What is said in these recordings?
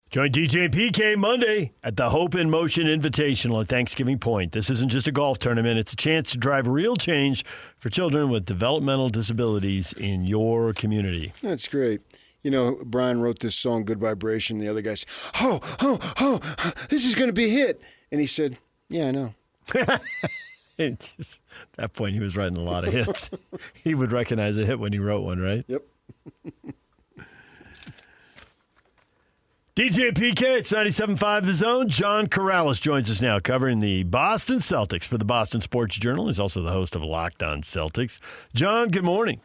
Join DJ and PK Monday at the Hope in Motion Invitational at Thanksgiving Point. This isn't just a golf tournament. It's a chance to drive real change for children with developmental disabilities in your community. That's great. You know, Brian wrote this song, Good Vibration. The other guy said, oh, this is going to be a hit. And he said, yeah, I know. At that point, he was writing a lot of hits. He would recognize a hit when he wrote one, right? Yep. DJ PK, it's 97.5 The Zone. John Karalis joins us now, covering the Boston Celtics for the Boston Sports Journal. He's also the host of Locked On Celtics. John, good morning.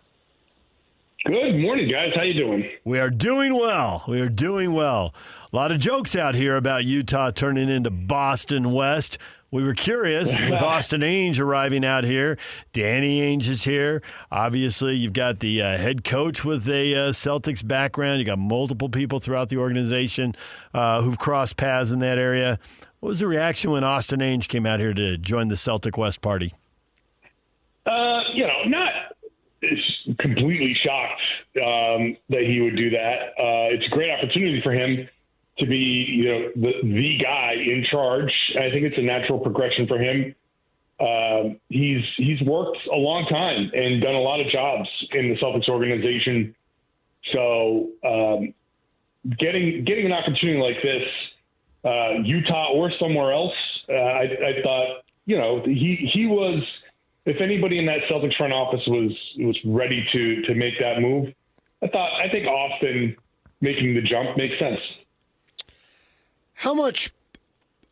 Good morning, guys. How you doing? We are doing well. A lot of jokes out here about Utah turning into Boston West. We were curious with Austin Ainge arriving out here. Danny Ainge is here. Obviously, you've got the head coach with a Celtics background. You got multiple people throughout the organization who've crossed paths in that area. What was the reaction when Austin Ainge came out here to join the Celtic West party? Not completely shocked that he would do that. It's a great opportunity for him to be, the guy in charge. I think it's a natural progression for him. He's worked a long time and done a lot of jobs in the Celtics organization. So getting an opportunity like this, Utah or somewhere else, I thought, he was, if anybody in that Celtics front office was ready to make that move, I think Austin making the jump makes sense. How much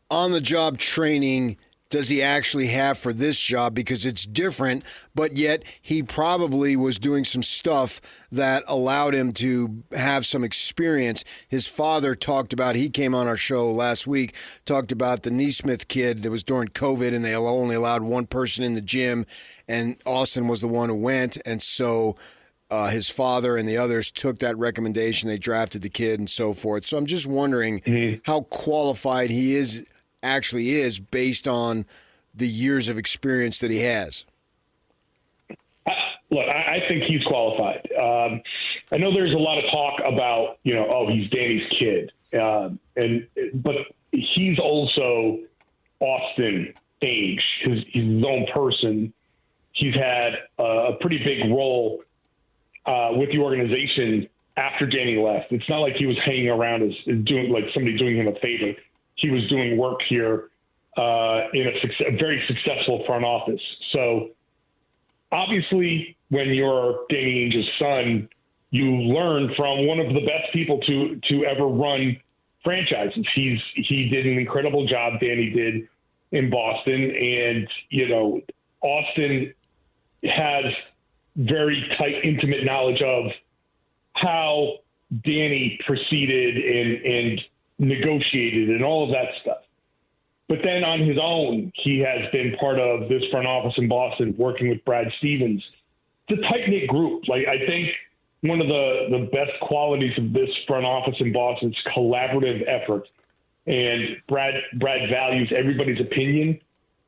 on-the-job training does he actually have for this job? Because it's different, but yet he probably was doing some stuff that allowed him to have some experience. His father talked about, he came on our show last week, talked about the Neesmith kid that was during COVID and they only allowed one person in the gym, and Austin was the one who went, and so his father and the others took that recommendation. They drafted the kid and so forth. So I'm just wondering how qualified he actually is based on the years of experience that he has. Look, I think he's qualified. I know there's a lot of talk about, he's Danny's kid. But he's also Austin Ainge. He's his own person. He's had a pretty big role with the organization after Danny left. It's not like he was hanging around as doing like somebody doing him a favor. He was doing work here in a very successful front office. So obviously, when you're Danny Ainge's son, you learn from one of the best people to ever run franchises. He did an incredible job. Danny did in Boston, and Austin has very tight, intimate knowledge of how Danny proceeded and negotiated and all of that stuff. But then on his own, he has been part of this front office in Boston, working with Brad Stevens. It's a tight-knit group. Like, I think one of the best qualities of this front office in Boston is collaborative effort. And Brad values everybody's opinion.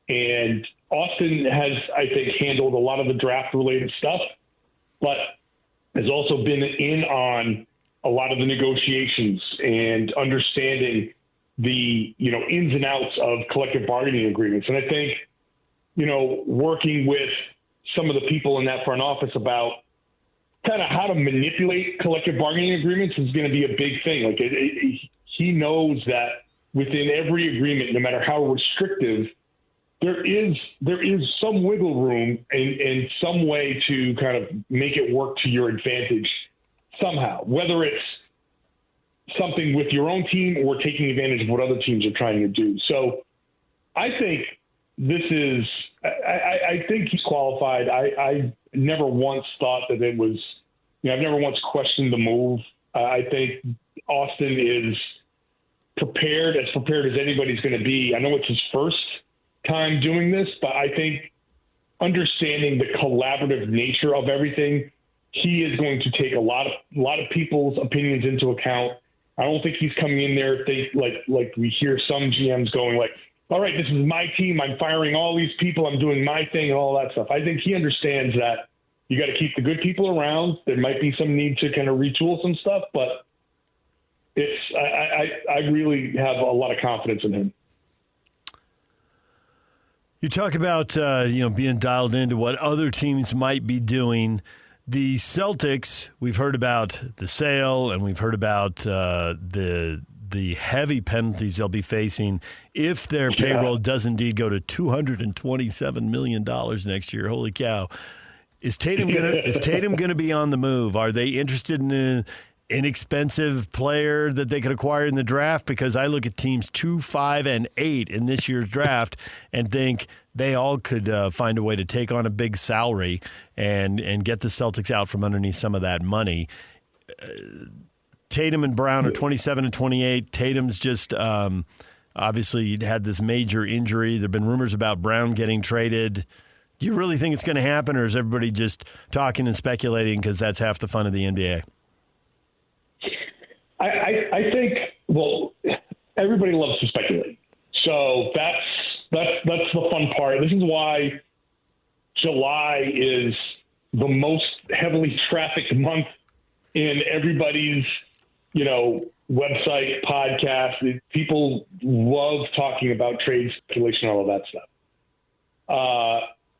And Austin has, I think, handled a lot of the draft-related stuff, but has also been in on a lot of the negotiations and understanding the, ins and outs of collective bargaining agreements. And I think, working with some of the people in that front office about kind of how to manipulate collective bargaining agreements is going to be a big thing. Like, he knows that within every agreement, no matter how restrictive, there is some wiggle room and some way to kind of make it work to your advantage somehow, whether it's something with your own team or taking advantage of what other teams are trying to do. So I think I think he's qualified. I never once thought that it was, I've never once questioned the move. I think Austin is prepared as anybody's going to be. I know it's his first time doing this, but I think understanding the collaborative nature of everything, he is going to take a lot of people's opinions into account. I don't think he's coming in there like we hear some GMs going like, all right, this is my team. I'm firing all these people. I'm doing my thing and all that stuff. I think he understands that you got to keep the good people around. There might be some need to kind of retool some stuff, but I really have a lot of confidence in him. You talk about being dialed into what other teams might be doing. The Celtics, we've heard about the sale, and we've heard about the heavy penalties they'll be facing if their payroll does indeed go to $227 million next year. Holy cow! Is Tatum gonna be on the move? Are they interested in an inexpensive player that they could acquire in the draft? Because I look at teams 2, 5, and 8 in this year's draft and think they all could find a way to take on a big salary and get the Celtics out from underneath some of that money. Tatum and Brown are 27 and 28. Tatum's just obviously had this major injury. There have been rumors about Brown getting traded. Do you really think it's going to happen, or is everybody just talking and speculating because that's half the fun of the NBA? I think, well, everybody loves to speculate. So that's the fun part. This is why July is the most heavily trafficked month in everybody's, website, podcast. People love talking about trade speculation, all of that stuff.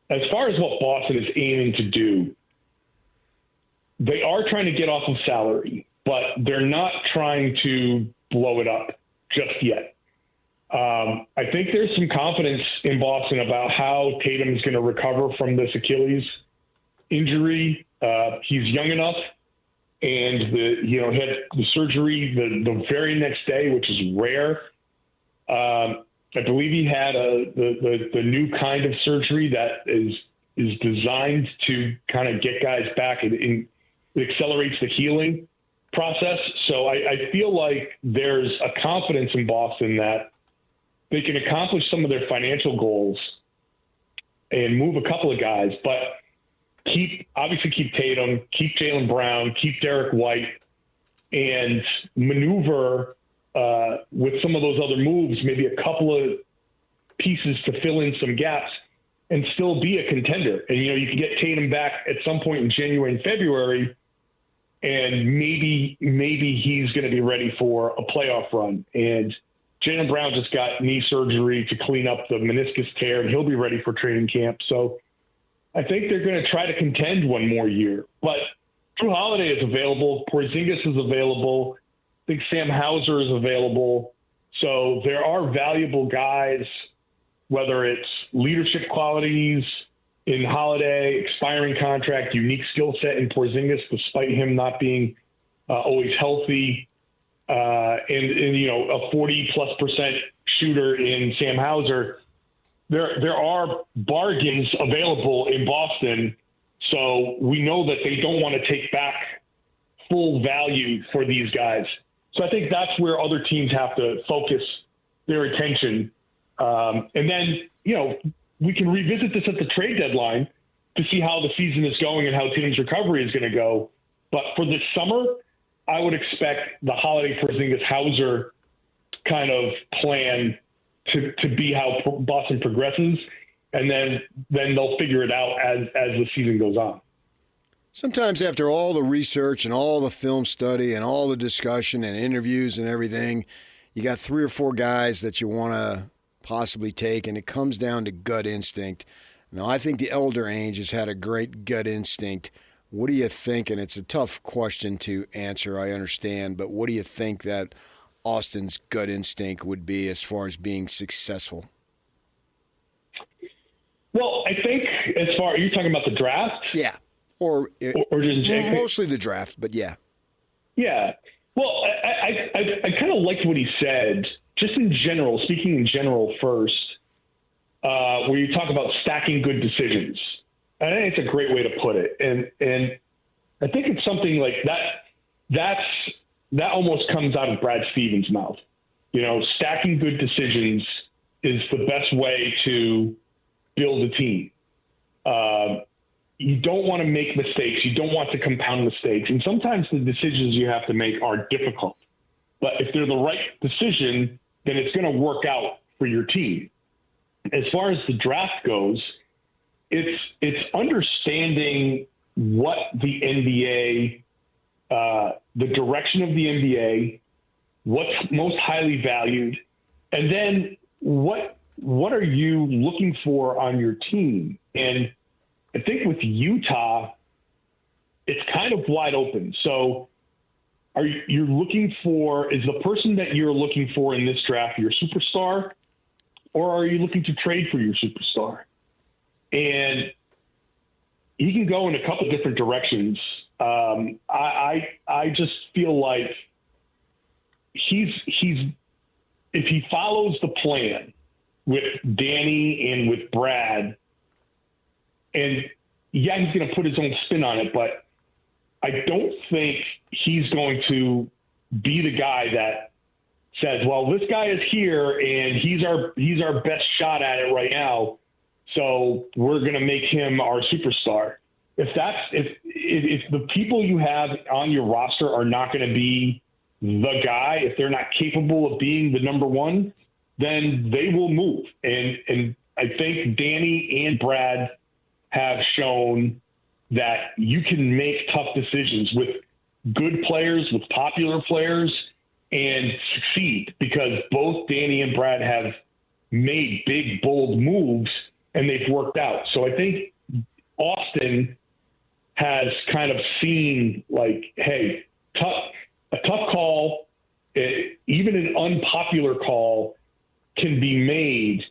As far as what Boston is aiming to do, they are trying to get off of salary, but they're not trying to blow it up just yet. I think there's some confidence in Boston about how Tatum is going to recover from this Achilles injury. He's young enough, and had the surgery the very next day, which is rare. I believe he had the new kind of surgery that is designed to kind of get guys back. It accelerates the healing process. So I feel like there's a confidence in Boston that they can accomplish some of their financial goals and move a couple of guys, but keep Tatum, keep Jaylen Brown, keep Derek White, and maneuver with some of those other moves, maybe a couple of pieces to fill in some gaps and still be a contender. And, you can get Tatum back at some point in January and February, and maybe he's going to be ready for a playoff run. And Jaylen Brown just got knee surgery to clean up the meniscus tear, and he'll be ready for training camp. So I think they're going to try to contend one more year. But Drew Holiday is available. Porzingis is available. I think Sam Hauser is available. So there are valuable guys, whether it's leadership qualities in Holiday, expiring contract, unique skill set in Porzingis, despite him not being always healthy, and a 40+% shooter in Sam Hauser. There are bargains available in Boston, so we know that they don't want to take back full value for these guys. So I think that's where other teams have to focus their attention. And then, we can revisit this at the trade deadline to see how the season is going and how Tatum's recovery is going to go. But for this summer, I would expect the Holiday, Porzingis, Hauser kind of plan to be how Boston progresses, and then they'll figure it out as the season goes on. Sometimes after all the research and all the film study and all the discussion and interviews and everything, you got 3 or 4 guys that you want to possibly take, and it comes down to gut instinct. Now, I think the elder Ainge has had a great gut instinct. What do you think? And it's a tough question to answer, I understand, but what do you think that Austin's gut instinct would be as far as being successful? Well, I think you're talking about the draft? Yeah. Or just mostly the draft, but yeah. Yeah. Well, I kind of liked what he said, just in general, speaking in general first, where you talk about stacking good decisions. I think it's a great way to put it. And I think it's something like that almost comes out of Brad Stevens' mouth. Stacking good decisions is the best way to build a team. You don't want to make mistakes. You don't want to compound mistakes. And sometimes the decisions you have to make are difficult. But if they're the right decision, then it's going to work out for your team. As far as the draft goes, it's understanding what the NBA, the direction of the NBA, what's most highly valued, and then what are you looking for on your team? And I think with Utah, it's kind of wide open. So you're looking for, is the person that you're looking for in this draft your superstar, or are you looking to trade for your superstar? And he can go in a couple different directions. I just feel like he's if he follows the plan with Danny and with Brad, and he's going to put his own spin on it, but I don't think he's going to be the guy that says, well, this guy is here and he's our best shot at it right now, so we're going to make him our superstar. If the people you have on your roster are not going to be the guy, if they're not capable of being the number one, then they will move. And I think Danny and Brad have shown that you can make tough decisions with good players, with popular players, and succeed, because both Danny and Brad have made big, bold moves and they've worked out. So I think Austin has kind of seen, like, hey, a tough call, even an unpopular call, can be made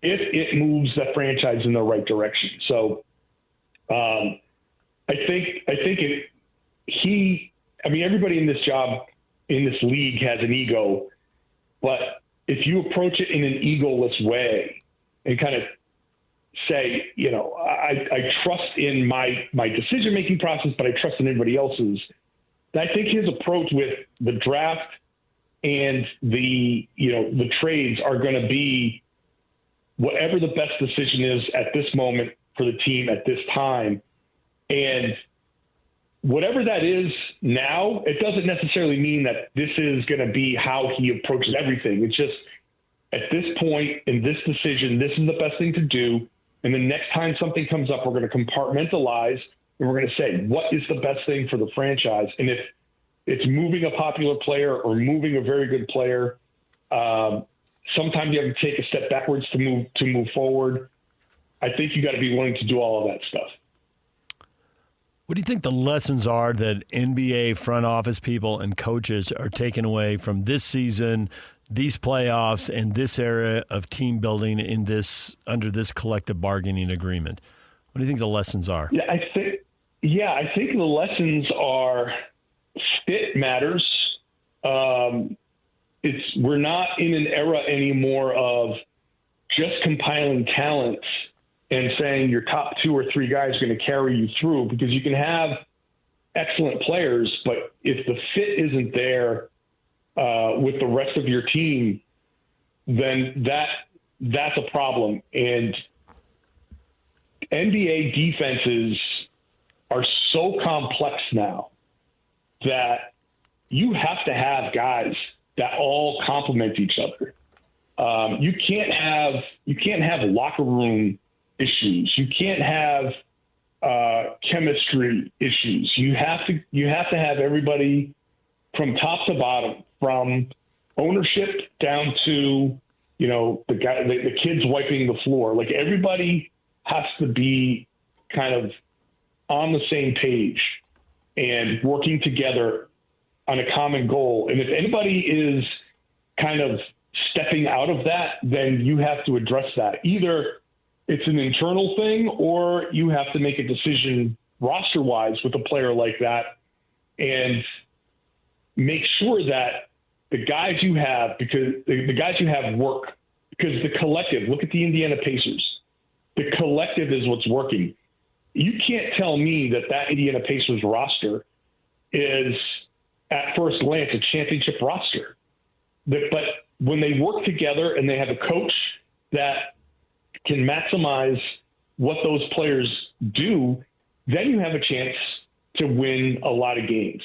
if it moves the franchise in the right direction. So I think everybody in this job, in this league, has an ego, but if you approach it in an egoless way and kind of say, I trust in my decision-making process, but I trust in everybody else's, I think his approach with the draft and the trades are going to be whatever the best decision is at this moment for the team at this time. And whatever that is now, it doesn't necessarily mean that this is going to be how he approaches everything. It's just, at this point in this decision, this is the best thing to do. And the next time something comes up, we're going to compartmentalize and we're going to say, what is the best thing for the franchise? And if it's moving a popular player or moving a very good player, sometimes you have to take a step backwards to move forward. I think you got to be willing to do all of that stuff. What do you think the lessons are that NBA front office people and coaches are taking away from this season, these playoffs, and this era of team building under this collective bargaining agreement? What do you think the lessons are? I think the lessons are fit matters. We're not in an era anymore of just compiling talents and saying your top 2 or 3 guys are going to carry you through, because you can have excellent players, but if the fit isn't there with the rest of your team, then that's a problem. And NBA defenses are so complex now that you have to have guys that all complement each other. You can't have locker room issues. You can't have chemistry issues. You have to have everybody from top to bottom, from ownership down to the kids wiping the floor. Like, everybody has to be kind of on the same page and working together on a common goal. And if anybody is kind of stepping out of that, then you have to address that. Either it's an internal thing, or you have to make a decision roster-wise with a player like that and make sure that the guys you have, because the guys you have work, because the collective, look at the Indiana Pacers. The collective is what's working. You can't tell me that Indiana Pacers roster is, at first glance, a championship roster. But when they work together and they have a coach that can maximize what those players do, then you have a chance to win a lot of games.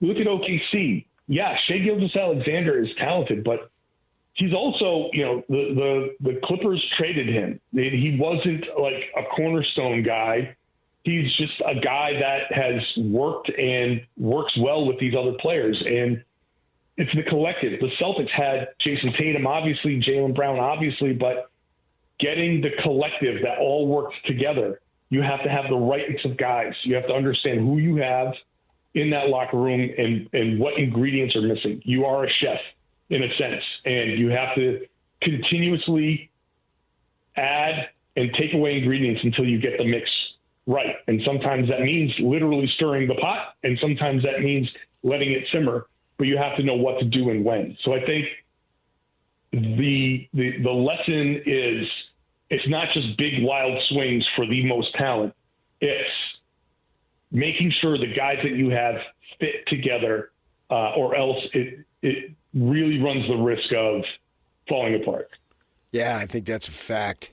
Look at OKC. Yeah, Shai Gilgeous-Alexander is talented, but he's also, the Clippers traded him. He wasn't like a cornerstone guy. He's just a guy that has worked and works well with these other players. And it's the collective. The Celtics had Jason Tatum, obviously, Jaylen Brown, obviously, but getting the collective that all works together, you have to have the right mix of guys. You have to understand who you have in that locker room and what ingredients are missing. You are a chef in a sense, and you have to continuously add and take away ingredients until you get the mix right. And sometimes that means literally stirring the pot, and sometimes that means letting it simmer, but you have to know what to do and when. So I think the lesson is it's not just big wild swings for the most talent. It's making sure the guys that you have fit together, or else it really runs the risk of falling apart. Yeah, I think that's a fact.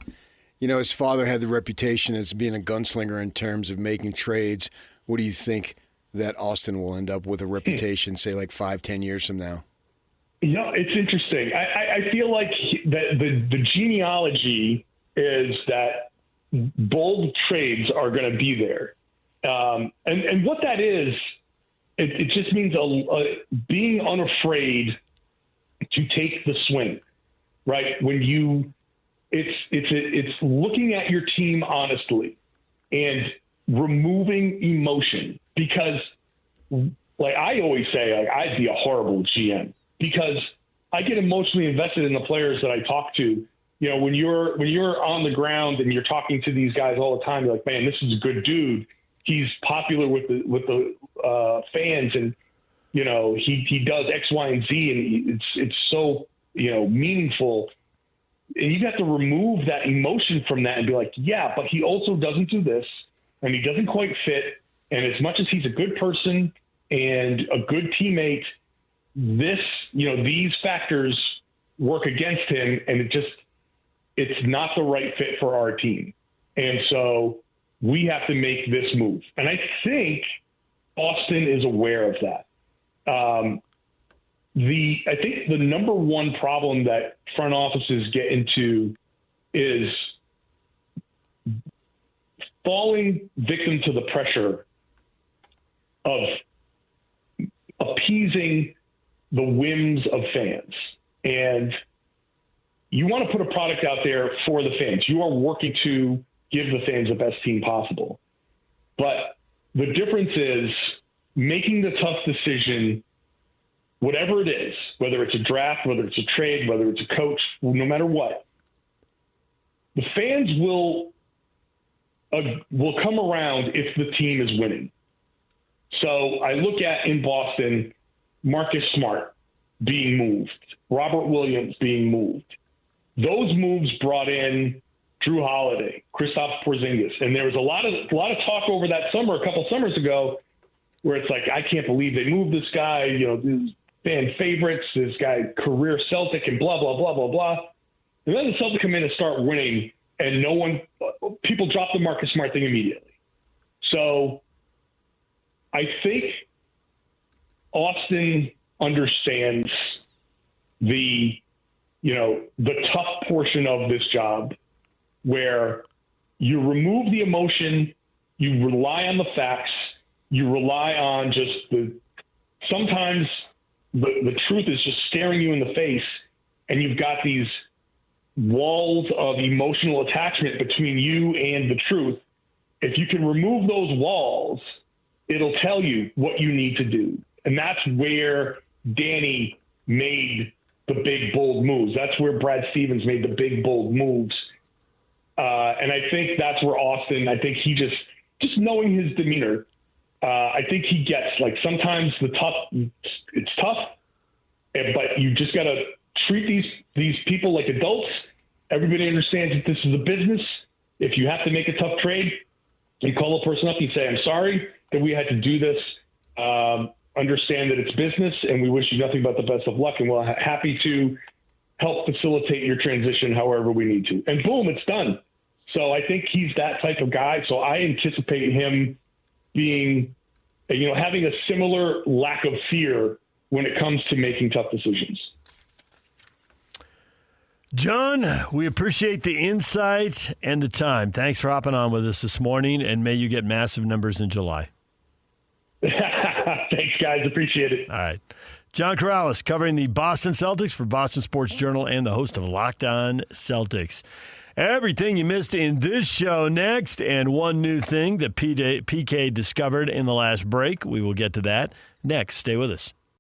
You know, his father had the reputation as being a gunslinger in terms of making trades. What do you think that Austin will end up with a reputation, say, like 5-10 years from now? You know, it's interesting. I feel like that the genealogy is that bold trades are going to be there. And what that is, it just means being unafraid to take the swing, right? When it's looking at your team honestly and removing emotion, because like I always say, like, I'd be a horrible GM because I get emotionally invested in the players that I talk to. You know, when you're on the ground and you're talking to these guys all the time, you're like, man, this is a good dude. He's popular with the fans, and you know he does X, Y, and Z, and it's so meaningful. And you have to remove that emotion from that and be like, yeah, but he also doesn't do this, and he doesn't quite fit. And as much as he's a good person and a good teammate, these factors work against him, and it's not the right fit for our team. And so we have to make this move. And I think Austin is aware of that. I think the number one problem that front offices get into is falling victim to the pressure of appeasing the whims of fans. And you want to put a product out there for the fans. You are working to give the fans the best team possible. But the difference is making the tough decision, whatever it is, whether it's a draft, whether it's a trade, whether it's a coach, no matter what, the fans will come around if the team is winning. So I look at in Boston, Marcus Smart being moved, Robert Williams being moved. Those moves brought in Drew Holiday, Kristaps Porzingis, and there was a lot of talk over that summer, a couple summers ago, where it's like, I can't believe they moved this guy. These fan favorites, this guy career Celtic, and blah blah blah blah blah. And then the Celtics come in and start winning, and people drop the Marcus Smart thing immediately. So I think Austin understands the tough portion of this job, where you remove the emotion, you rely on the facts, you rely on sometimes the truth is just staring you in the face, and you've got these walls of emotional attachment between you and the truth. If you can remove those walls, it'll tell you what you need to do. And that's where Danny made the big, bold moves. That's where Brad Stevens made the big, bold moves. And I think that's where Austin, I think he just knowing his demeanor, I think he gets, like, sometimes it's tough, but you just got to treat these people like adults. Everybody understands that this is a business. If you have to make a tough trade, you call a person up and say, I'm sorry that we had to do this. Understand that it's business, and we wish you nothing but the best of luck, and we're happy to help facilitate your transition however we need to. And boom, it's done. So I think he's that type of guy. So I anticipate him being, having a similar lack of fear when it comes to making tough decisions. John, we appreciate the insight and the time. Thanks for hopping on with us this morning, and may you get massive numbers in July. Thanks, guys. Appreciate it. All right. John Karalis covering the Boston Celtics for Boston Sports Journal and the host of Locked On Celtics. Everything you missed in this show next, and one new thing that PK discovered in the last break. We will get to that next. Stay with us.